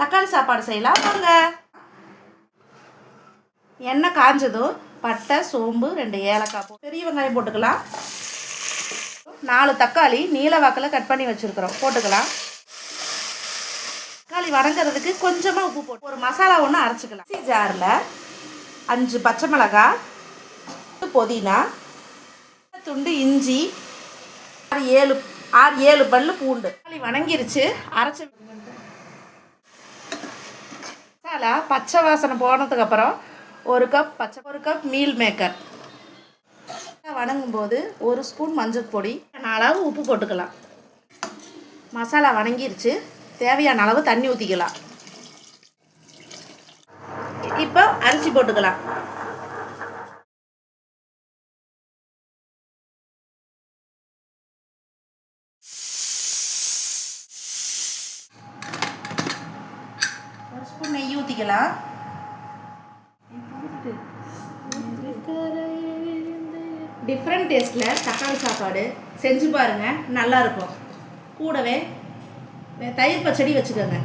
தக்காளி சாப்பாடு செய்யலாம் வாங்க. எண்ணெய் காஞ்சதும் பட்டை, சோம்பு, 2 ஏலக்காய், பெரிய வெங்காயம் போட்டுக்கலாம். 4 தக்காளி நீல வாக்கில் கட் பண்ணி வச்சுருக்குறோம், போட்டுக்கலாம். தக்காளி வதங்கிறதுக்கு கொஞ்சமாக உப்பு போட்டு ஒரு மசாலா ஒன்று அரைச்சிக்கலாம். மிக்ஸி ஜாரில் 5 பச்சை மிளகாய், புதினா, துண்டு இஞ்சி, 6-7 பல்லு பூண்டு. தக்காளி வணங்கிருச்சு, அரைச்சி மசாலா பச்சை வாசனை போனதுக்கப்புறம் 1 கப் மீல் மேக்கர் வணங்கும்போது 1 ஸ்பூன் மஞ்சள் பொடி, அளவு உப்பு போட்டுக்கலாம். மசாலா வணங்கிருச்சு, தேவையான அளவு தண்ணி ஊற்றிக்கலாம். இப்போ அரிசி போட்டுக்கலாம். ஒரு ஸ்பூன் நெய் ஊற்றிக்கலாம். டிஃப்ரெண்ட் டேஸ்ட்டில் தக்காளி சாப்பாடு செஞ்சு பாருங்கள், நல்லாயிருக்கும். கூடவே தயிர் பச்சடி வச்சுக்கோங்க.